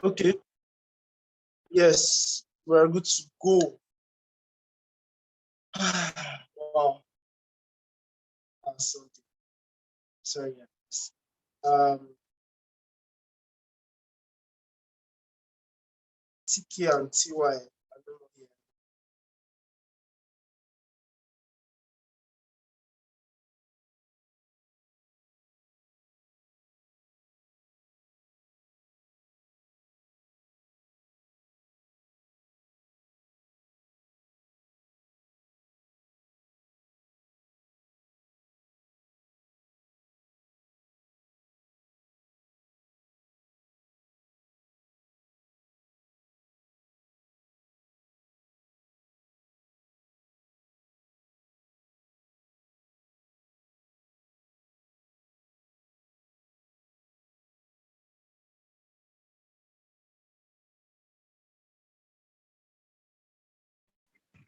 Okay. Yes, we're good to go. Wow, that's something. Sorry, yes. TK and TY. I don't know here.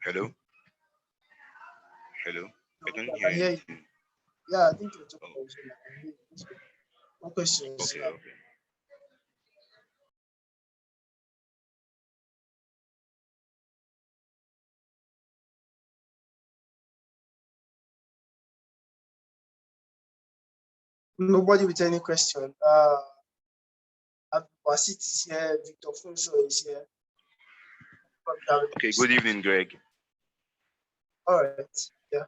Hello? Hello? I No, don't I hear can hear you. anything. Yeah, I think you're talking Oh, about Zoom. I can hear you. No questions. okay, okay. Nobody with any question. Basit is here. Victor Funso is here. Probably have any Okay, good question. evening, Greg. All right. Yeah.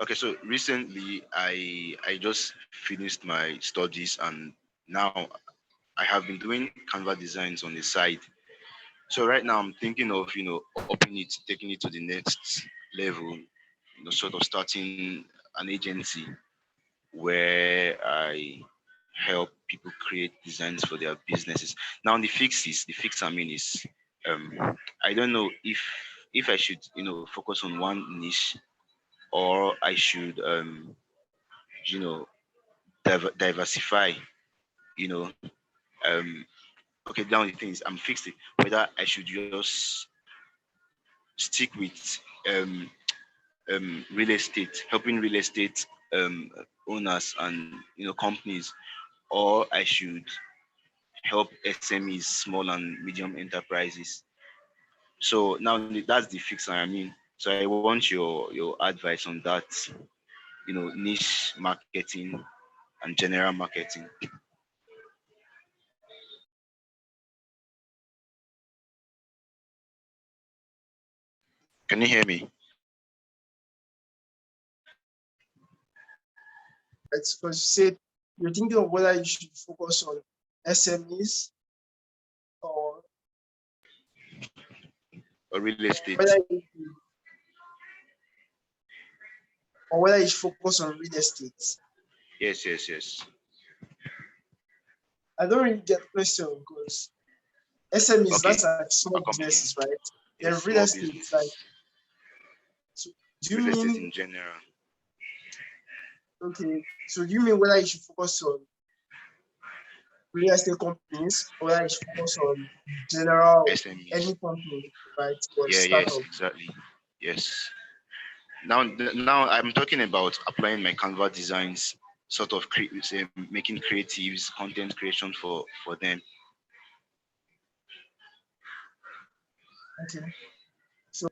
Okay, so recently I just finished my studies and now I have been doing Canva designs on the side. So right now I'm thinking of, upping it, taking it to the next level, sort of starting an agency where I help people create designs for their businesses. Now the fix I mean is I don't know if I should, focus on one niche or I should you know diversify, you know. Um okay, now the thing is I'm fixed it whether I should just stick with real estate, helping real estate owners and companies, or I should help SMEs, small and medium enterprises. So now that's the fix I mean. So I want your advice on that, niche marketing and general marketing. Can you hear me? It's because you said you're thinking of whether you should focus on SMEs or Or real estate? whether you, or whether you should focus on real estate. Yes, yes, yes. I don't really get the question because SMEs, Okay, that's like small I'll come again. businesses, right? Yes, Then real small estate, like, businesses, so do you real estate mean, in general. okay, so do you mean whether you should focus on real estate companies or whether you should focus on general, SMEs. any company, right? Or Yeah, yes, startup. exactly. Yes. Now I'm talking about applying my Canva designs, sort of making creatives, content creation for them. Okay. So,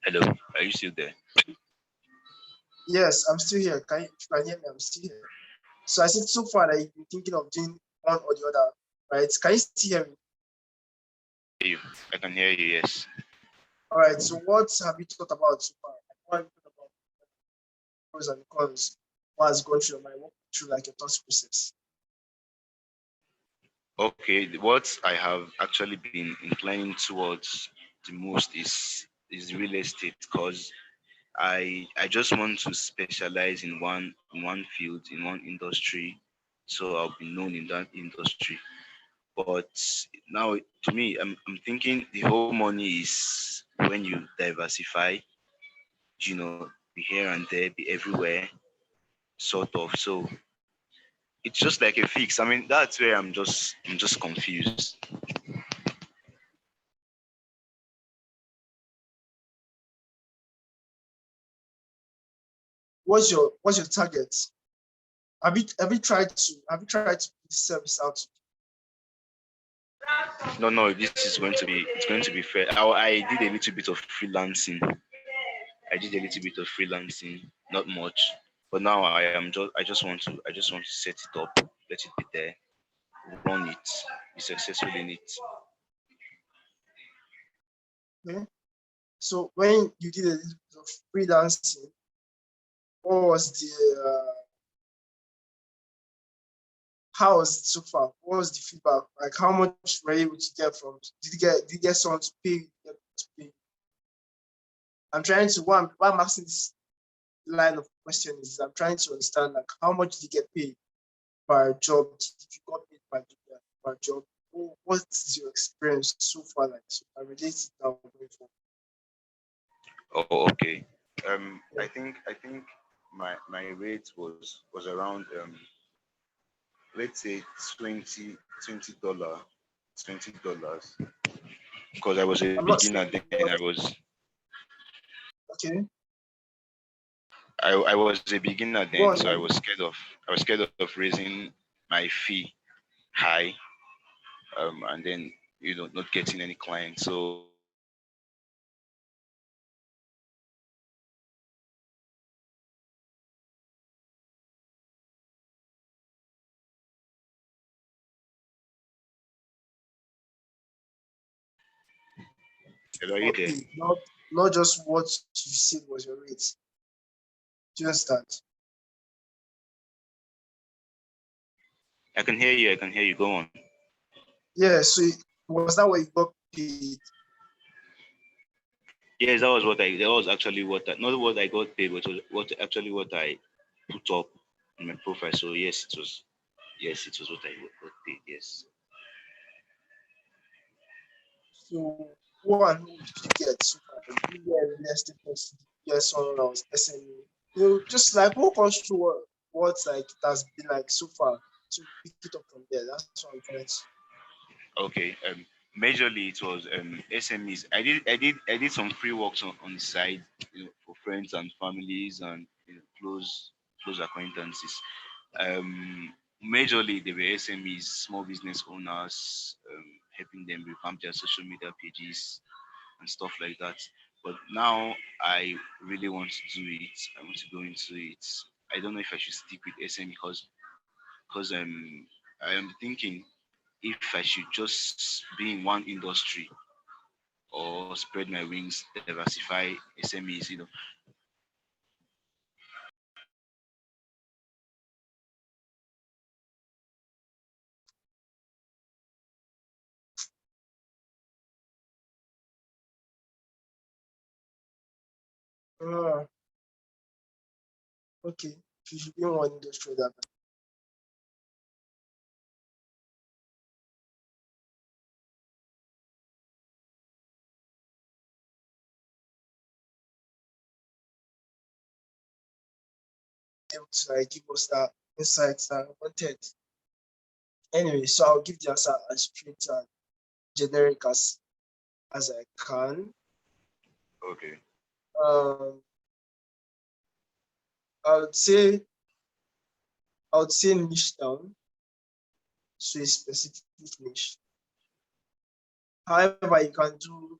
Hello, are you still there? yes, I'm still here. If you can hear me, I'm still here. So I said so far that you've been thinking of doing one or the other, right? Can you still hear me? Hear you. I can hear you. Yes. All right. So what have you thought about so far? Like, what have you thought about pros and cons? What has gone through your mind? Walk me through like your thought process. Okay. What I have actually been inclining towards the most is real estate because I just want to specialize in one field, in one industry, so I'll be known in that industry. But now, to me, I'm thinking the whole money is when you diversify, be here and there, be everywhere, sort of. So it's just like a fix. I mean, that's where I'm just confused. what's your target? Have you tried to put this service out? No, no, this is going to be it's going to be fair. I did a little bit of freelancing. I did a little bit of freelancing, not much. But now I just want to set it up, let it be there, run it, be successful in it. Okay. So when you did a little bit of freelancing, what was the how was it so far? What was the feedback? Like how much were you able to get from? Did you get someone to pay? To pay? I'm trying to why I'm asking this line of question is I'm trying to understand like how much did you get paid per job? If you got paid per job, what's your experience so far like? So I relate it now going forward. Oh, okay. Yeah. I think my rate was around let's say $20 $20 because I was a I'm not beginner saying then. what. Okay, I was a beginner go then, on. so I was scared of raising my fee high, and then not getting any clients. So hello, are you there? Okay, not just what you said was your rate. Do you understand? I can hear you. I can hear you. Go on. Yeah. So was that what you got paid? Yes, that was actually not what I got paid, but what I put up in my profile. So yes, it was what I got paid. Yes. So who and who did you get so far? Did you get a real estate person? Did you get someone else SME? Just like walk us through what like it has been like so far to pick it up from there. That's what I'm trying to. Okay. Majorly it was SMEs. I did some free works on the side, for friends and families and close acquaintances. Majorly they were SMEs, small business owners, helping them revamp their social media pages and stuff like that. But now I really want to do it. I want to go into it. I don't know if I should stick with SME because I am thinking if I should just be in one industry or spread my wings, diversify SMEs. Ah, okay. You should be in one industry that able to like give us that insights that I wanted. Anyway, so I'll give the answer as straight and generic as I can. Okay. Um, I would say I would say niche down to a specific niche. However, you can do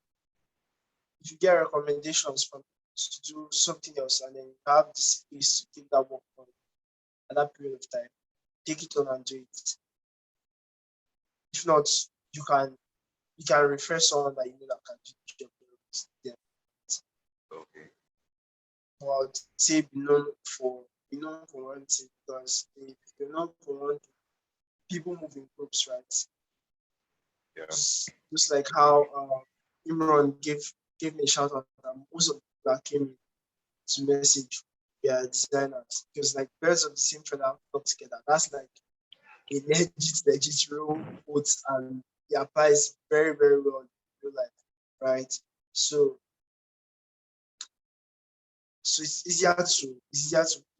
if you get recommendations from to do something else and then you have the space to take that work on at that period of time, take it on and do it. If not, you can you can refer someone that you know that can do the job there. Okay. So I would say be known for one thing because if you're known for one thing, people move in groups, right? Yeah. Just like how Imran gave me a shout out that most of the people that came to message we are designers because like birds of the same feather flock together. That's like a legit real quote and it applies very, very well in real life, right? So it's easier to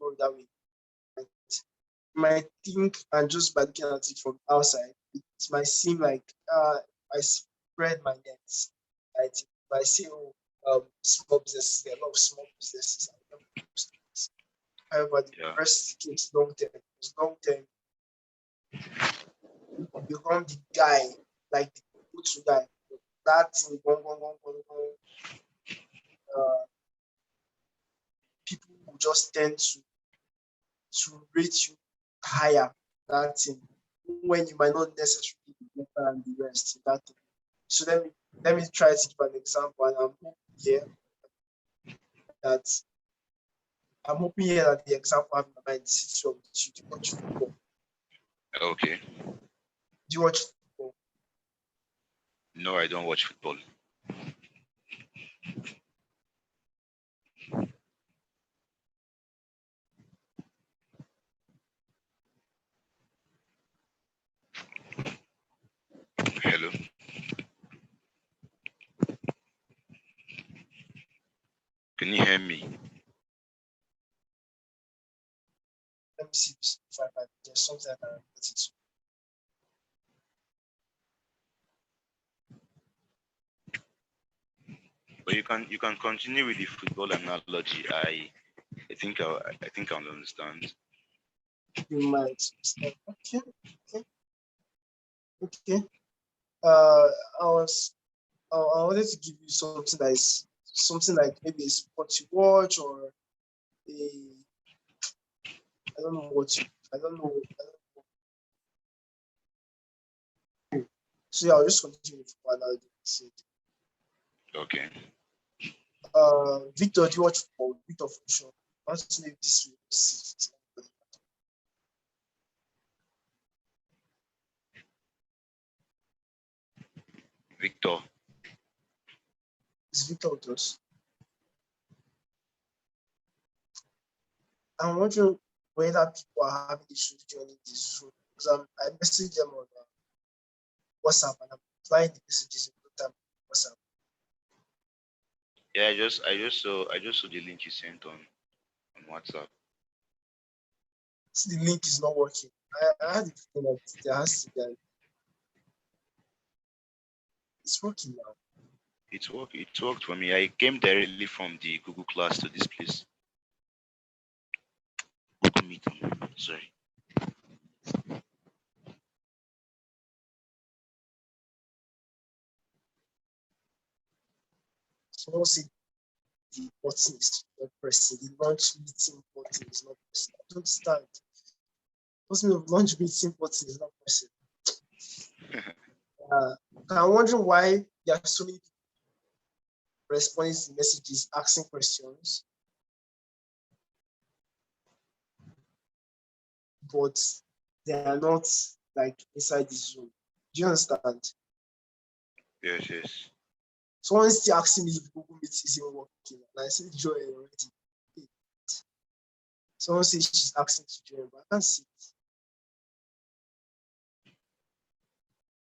go that way. Right? You might think and just by looking at it from outside, it might seem like I spread my nets. Right? If I say, oh, small businesses, there are a lot of small businesses. However, the Yeah. rest case long term. Because long term, you become the guy, like the go-to guy. That thing, uh, people will just tend to rate you higher. That thing, when you might not necessarily be better than the rest. That thing. So let me try to give an example, and that I'm hoping here that the example I have in my mind is with you. Do you watch football? Okay. Do you watch football? No, I don't watch football. Hello. Can you hear me? Let me see if I can. There's something I can relate it to. But you can continue with the football analogy. I think I'll understand. You might understand. Okay, okay. Uh, I was I wanted to give you something that is something like maybe a sport you watch or a I don't know what you I don't know. So yeah, I'll just continue with football analogy. Okay. Victor, do you watch football? Victor for sure. I want to know if this will sit. Victor. Is Victor with us? I'm wondering whether people are having issues joining this Zoom because I messaged them on WhatsApp and I'm replying the messages in no time on WhatsApp. Yeah, I just saw the link you sent on WhatsApp. See, the link is not working. I had the feeling that there has to be. It's working now. It worked for me. I came directly from the Google class to this place. Google meeting. Sorry. Someone said the button is not pressing. The launch meeting button is not pressing. I don't understand. What's mean of launch meeting button is not pressing? I'm wondering why there are so many people responding to messages, asking questions, but they are not like inside the Zoom. Do you understand? Yes. Someone's still asking me if Google Meet is even working. And I said, join already. Someone says she's asking to join, but I can't see it.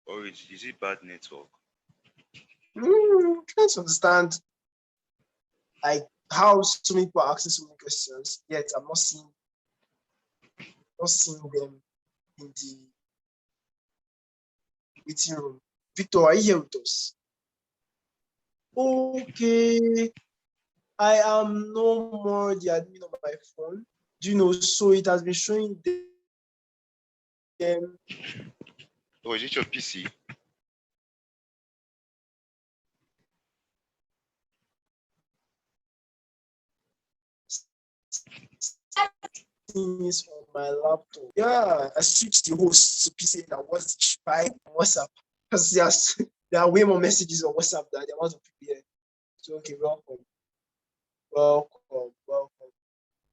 Or is it bad network? Trying to understand like how so many people are asking so many questions, yet I'm not seeing them in the waiting room. Victor, are you here with us? Okay. I am no more the admin of my phone. Do you know? So it has been showing them. Oh, is it your PC? Things on my laptop. Yeah, I switched the host to PC and I was by WhatsApp because there are way more messages on WhatsApp than the amount of people here. So okay, welcome.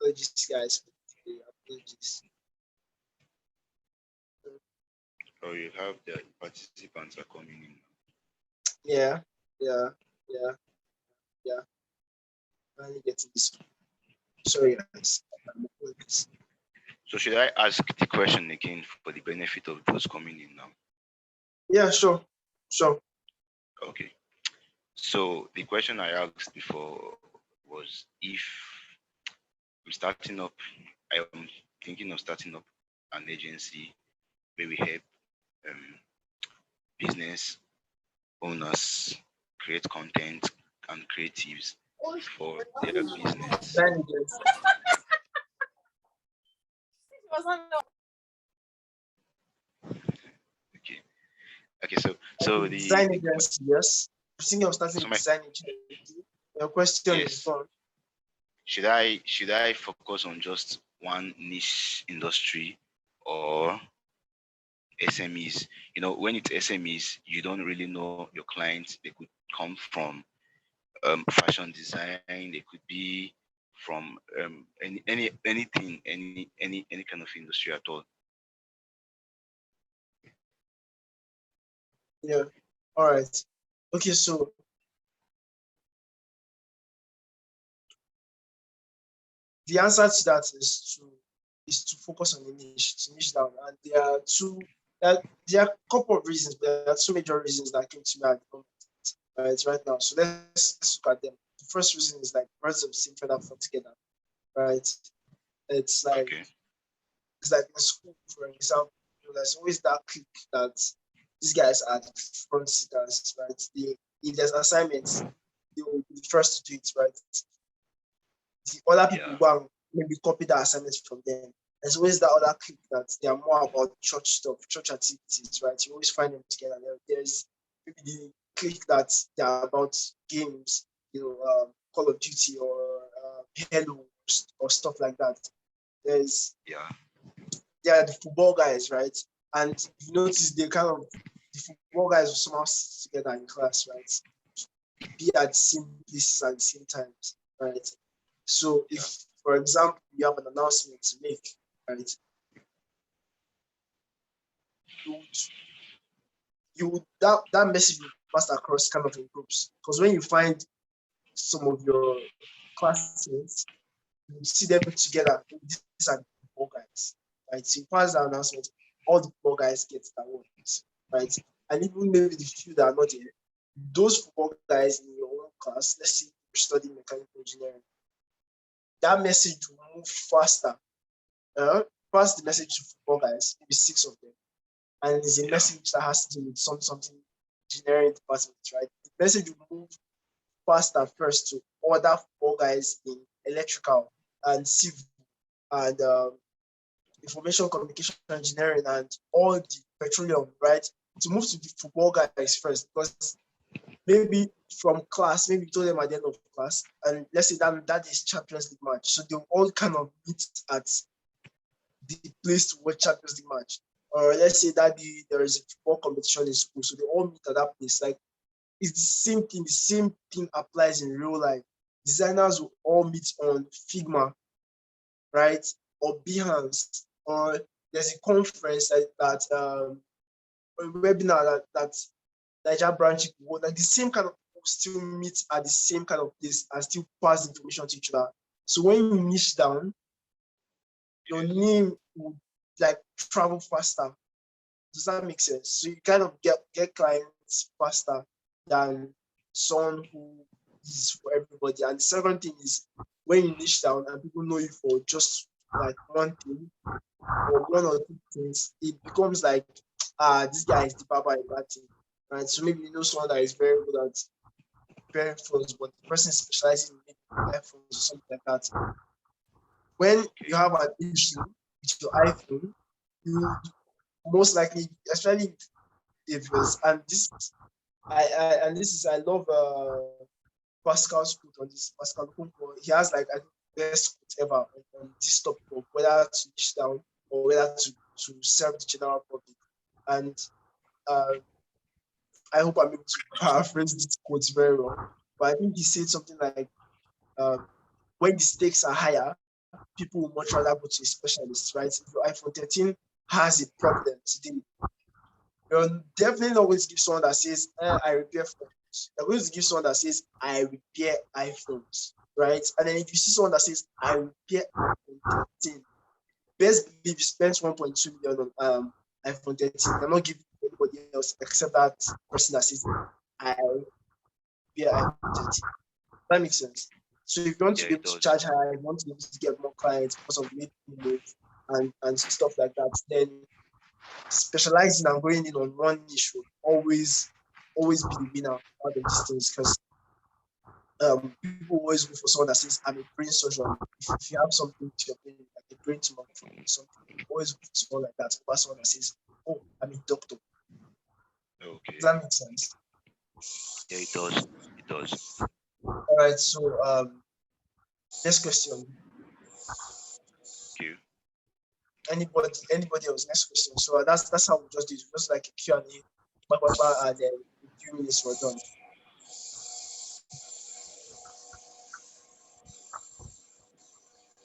Apologies, guys. Apologies. Oh, you have the participants are coming in. Yeah. Finally getting this. Sorry, guys. So should I ask the question again for the benefit of those coming in now? Yeah, sure. Okay. So the question I asked before was if I'm starting up, I'm thinking of starting up an agency where we help um, business owners create content and creatives for their business. Managers. Okay. Okay. So Design the agency, yes. I'm thinking of starting so a my design agency. Your question is yes. gone. Should I focus on just one niche industry or SMEs? When it's SMEs, you don't really know your clients. They could come from fashion design. They could be from anything, any kind of industry at all. Yeah. All right. Okay, so the answer to that is to focus on the niche, to niche down. And there are a couple of reasons, but there are two major reasons that came to me at the moment, right now. So let's look at them. The first reason is like birds of the same feather flock together, right? It's like Okay. it's like in school, for example, there's always that clique that these guys are the front sitters, right? If there's assignments, they will be the first to do it, right? The other people Yeah. go and maybe copy the assignments from them. There's always that other clique that they are more about church stuff, church activities, right? You always find them together. There's maybe the clique that they are about games, Call of Duty or Halo or stuff like that. There's Yeah. They are the football guys, right? And you notice the football guys will somehow sit together in class, right? Be at the same places at the same times, right? So Yeah. if, for example, you have an announcement to make, right, you would, that message will pass across kind of in groups. Because when you find some of your classmates, you see them together. These are the football guys, right? So you pass the announcement, all the football guys get that ones, right? And even maybe the few that are not there, those football guys in your own class, let's say you're studying mechanical engineering, that message will move faster. Pass the message to football guys, maybe six of them, and it's a Yeah. message that has to do with something engineering department, right? The message will move faster first to other football guys in electrical and civil and information communication engineering and all the petroleum, right? To move to the football guys first, because maybe from class, maybe you told them at the end of class, and let's say that is Champions League match. So they all kind of meet at the place to watch Champions League match. Or let's say that there is a football competition in school, so they all meet at that place. Like it's the same thing. The same thing applies in real life. Designers will all meet on Figma, right? Or Behance, or there's a conference a webinar that Niger branch will like the same kind of people still meet at the same kind of place and still pass information to each other. So when you niche down, your name will like travel faster. Does that make sense? So you kind of get clients faster than someone who is for everybody. And the second thing is when you niche down and people know you for just like one thing or one or two things, it becomes like this guy is the barber in that thing. Right. So maybe you know someone that is very good at repairing phones, but the person specializing in iPhones or something like that. When you have an issue with your iPhone, you most likely, especially if it's and this is I love Pascal's quote on this. Pascal Okonkwo, he has like I think best quote ever on this topic of whether to niche down or whether to serve the general public. And uh, I hope I'm able to paraphrase this quote very well. But I think he said something like, when the stakes are higher, people will much rather go to a specialist, right? If your iPhone 13 has a problem today, you're definitely not going to give someone that says, I repair phones. You're going to give someone that says, I repair iPhones, right? And then if you see someone that says, I repair iPhone 13, best believe you spent 1.2 million on iPhone 13. You're not giving anybody else except that person that says, I repair iPhone 13. That makes sense. So if you want to Yeah, be it able to does. charge higher, you want to be able to get more clients because of the way people move and stuff like that, then specializing and going in on one niche will always be the winner out of these things because people always go for someone that says, I'm a brain surgeon. If you have something to your brain, like a going to my phone or something, always put someone like that over someone that says, "Oh, I'm a doctor." Okay. Does that make sense? Yeah, it does. It does. All right. So next question. Thank you. Anybody else? Next question. So that's how we just did. Just like a Q&A, and then a few minutes were done.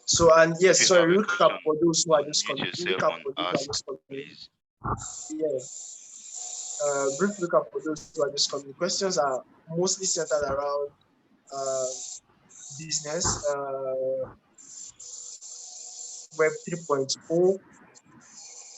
So and If yes, you have sorry, a recap question, for those who are just unmute coming. yourself Recap and for those who are ask, just coming. please. Yeah. Brief recap for those who are just coming. The questions are mostly centered around uh, business, Web 3.0,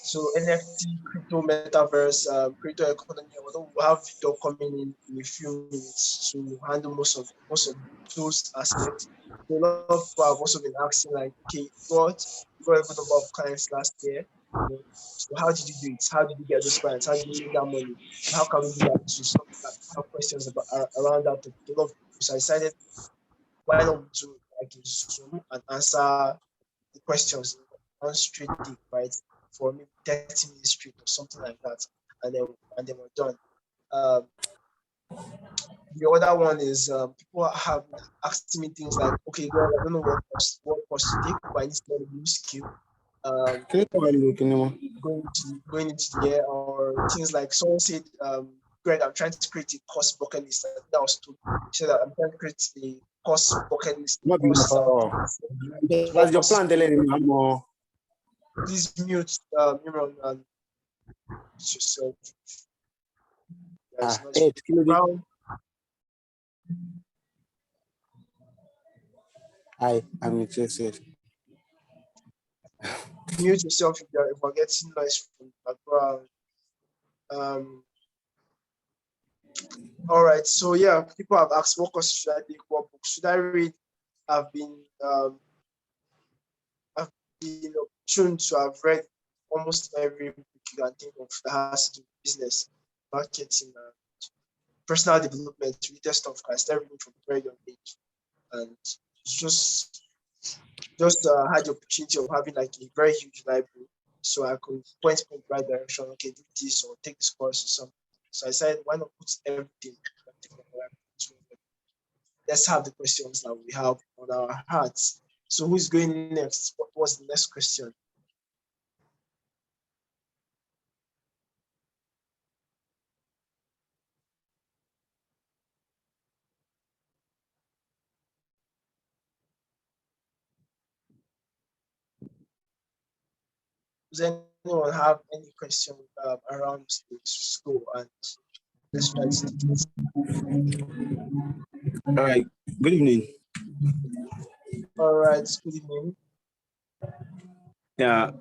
so NFT, crypto, metaverse, crypto economy. Although we'll have Victor coming in a few minutes to handle most of those aspects. So a lot of people have also been asking, like, okay, you got a good number of clients last year. You know, so how did you do it? How did you get those clients? How did you make that money? How can we do that? So some people have questions about around that topic. A lot of people. So I decided, why not do like a Zoom and answer the questions in one straight take, right? For maybe 30 minutes straight or something like that. And then we're done. Um, the other one is people have asked me things like, okay, girl, I don't know what course to take, but I need to learn a new skill. Um, going into the year, or things like someone said, Greg, I'm trying to create a course bucket list. I think that was too. He said that I'm trying to create a course bucket list, courses I'll do before. So what What's your courses? plan, Dele? Please mute Imran and mute yourself. There's noise from the background. I'm interested. Mute yourself if we're getting noise from the background. All right. So yeah, people have asked, what course should I take? What books should I read? I've been opportunity to have read almost every book you can think of that has to do with business, marketing, personal development, related stuff. I started reading from a very young age, and just had the opportunity of having like a very huge library, so I could point people in the right direction. Okay, do this or take this course or something. So I said, why not put everything? Let's have the questions that we have on our hearts. So who's going next? What was the next question? Does anyone have any question around the school? And let's try to take it. All right. Good evening. All right. Good evening. Yeah.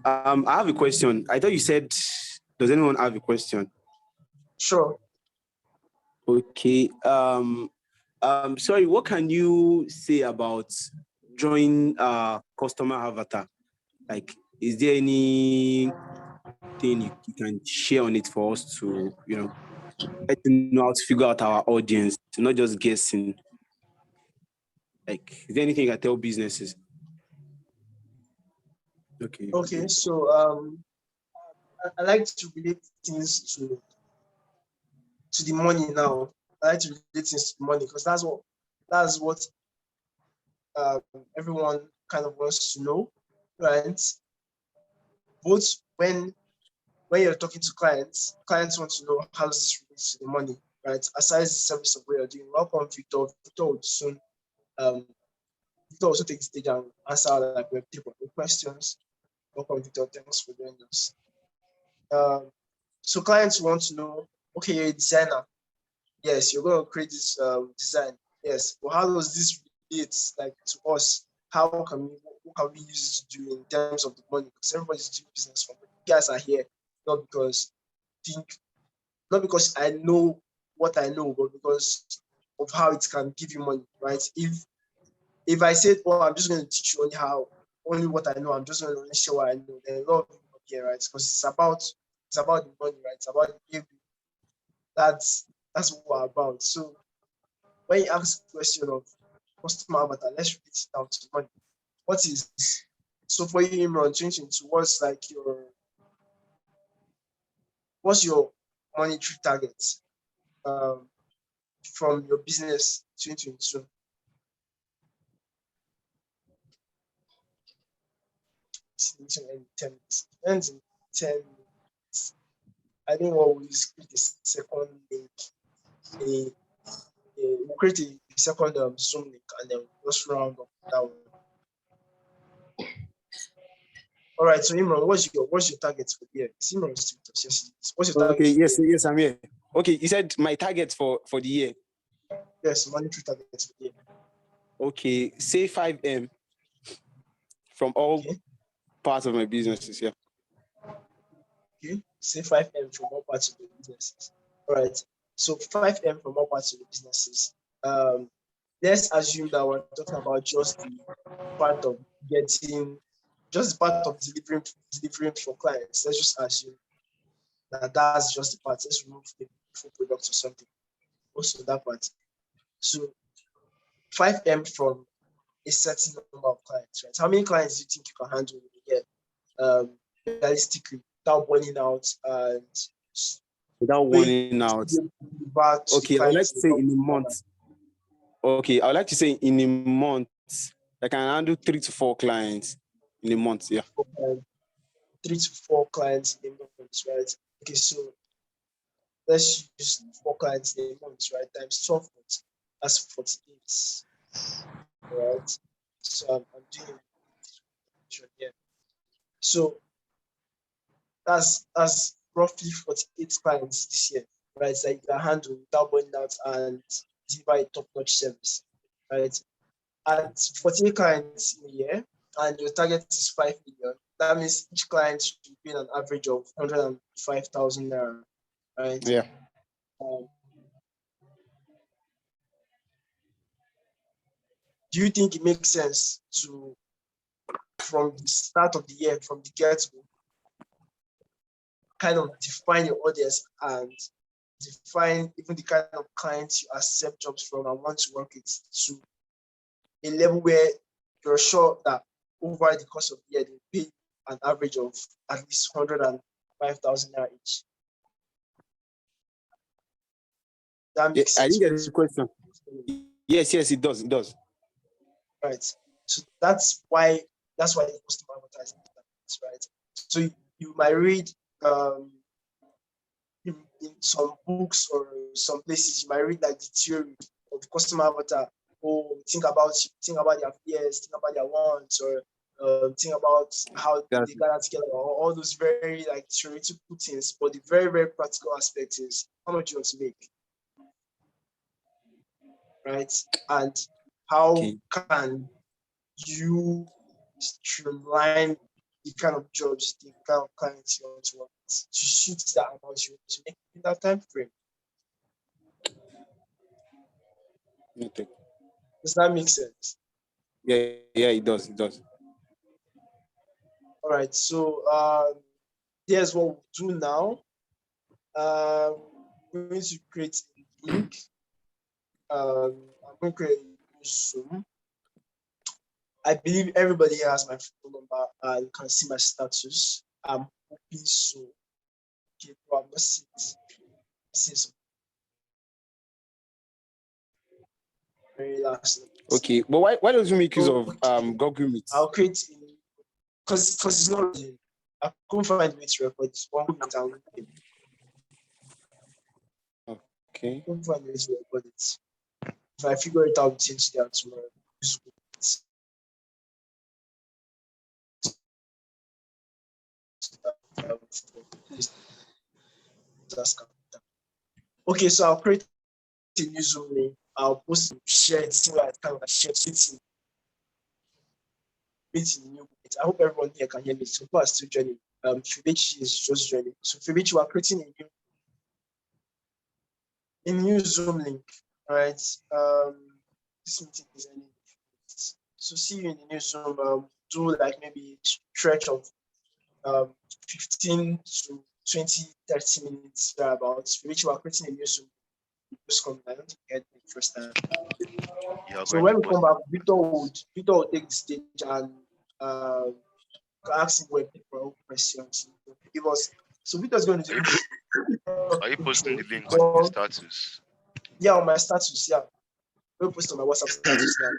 I have a question. I thought you said, does anyone have a question? Sure. Okay. Sorry, what can you say about drawing customer avatar? Like, is there anything you can share on it for us to, let to know how to figure out our audience, not just guessing? Like, is there anything you can tell businesses? Okay. Okay. So I like to relate things to the money now. I like to relate things to the money because that's what everyone kind of wants to know, right? Both when you're talking to clients want to know how does this relate to the money, right? Aside the service of what you're doing. Welcome, Victor. Victor would soon Victor also take the stage and answer like Web 3.0 questions. Welcome, Victor. Thanks for joining us. So clients want to know, okay, you're a designer. Yes, you're going to create this design. Yes, but how does this relate like to us? What can we use it to do in terms of the money? Because everybody's doing business for money. You guys are here not because think not because I know what I know, but because of how it can give you money, right? If I said, "Oh, I'm just going to teach you only what I know," I'm just going to only share what I know, then a lot of people not here, right? Because it's about the money, right? It's about the game. That's what we're about. So when you ask the question of customer avatar, let's relate it down to money. What is So for you, Imran, 2022, what's your monetary target um, from your business 2022? It's in 10 minutes. Ends in 10 minutes. I think what we'll create a second link, we'll create a second Zoom link, and then we'll just round up that one. All right, so Imran, what's your target for the year? Imran is what's your target? Okay, for yes, the year? yes, I'm here. Okay, you said my target for the year. Yes, monetary target for the year. Okay, say 5M from all Okay. parts of my businesses. Yeah. Okay, say 5M from all parts of the businesses. All right, so 5M from all parts of the businesses. Let's assume that we're talking about just the part of delivering for clients. Let's just assume that that's just the part. Let's remove the full product or something. Also that part. So 5M from a certain number of clients, right? How many clients do you think you can handle in a year? Realistically, without burning out and Without warning out. Okay, I would like to say in a month. Okay, I would like to say in a month, I can handle 3 to 4 clients in a month. Yeah. 3 to 4 clients in a month, right? Okay, so let's use 4 clients in a month, right? Times 12 months, that's 48. Right? So I'm doing here. So that's roughly 48 clients this year, right? That you can handle without burning out and deliver a top-notch service, right? At 48 clients in a year, and your target is 5 million, that means each client should be an average of 105,000 naira, right? Yeah. Do you think it makes sense to, from the start of the year, from the get-go, kind of define your audience and define even the kind of clients you accept jobs from and want to work with to a level where you're sure that over the course of the year they pay an average of at least 105,000 naira each? That makes sense. I didn't get the question. Yes, it does. It does. Right. So that's why the customer advertising is, right? So you might read in some books or some places, you might read like the theory of customer avatar. Oh, think about their fears, think about their wants, or think about how they gather together, or all those very like theoretical things. But the very, very practical aspect is how much you want to make, right? And how can you streamline the kind of jobs, the kind of clients you want to work with to suit that amount you want to make in that time frame? Okay. Does that make sense? Yeah, it does. It does. All right, so here's what we'll do now. We're going to create a link. I'm going to create a Zoom. I believe everybody here has my phone number. You can see my status. I'm hoping so. Okay, bro, I'm not seeing it. See some very last number. Okay, but why don't you make use of Google Meet? I'll create because it's not really, I couldn't find a way to record this one minute and Okay. I couldn't find a way to record it. If I figure it out between today and tomorrow, okay, so I'll create a new Zoom link. I'll post it, share it, see what I kind of share it in new. I hope everyone here can hear me. So far, still joining. Fibichi is just joining. So Fibichi, we're creating a new Zoom link, right? This meeting is ending. So see you in the new Zoom. Do like maybe stretch of 15 to 20, 30 minutes thereabouts, which we are creating a new Zoom. Just come down to get the first time. So when we come back, Victor will take the stage and You can ask him what people questions. Give us. So what is going to Are you, do? are you posting the link on the Well, status? yeah, on my status, yeah. We'll post on my WhatsApp status now.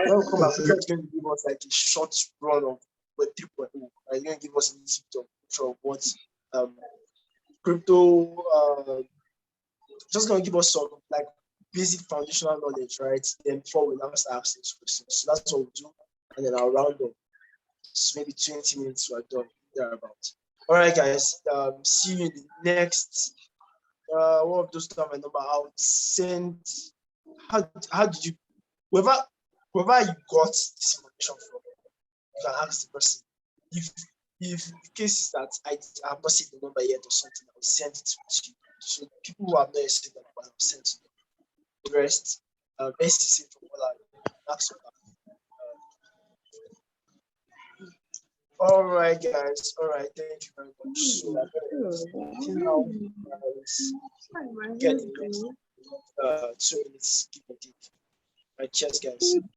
When we come back, we're just going to give us like a short run of Web 3.0. You're going to give us a little bit of what crypto, just going to give us some like basic foundational knowledge, right? Then before we now start asking questions. So that's what we'll do. And then I'll round up. So maybe 20 minutes we're done, thereabouts. All right, guys. See you in the next. One of those time my number. I'll send. How did you? Whoever you got this information from, you can ask the person. If the case is that I have not seen the number yet or something, I'll send it to you. So people who have not seen the number, I'll send to them. The rest, SEC from all I ask for that. All right, guys. All right, thank you very much. So until now, let's get the next 2 minutes. Give and take. All right, cheers, guys.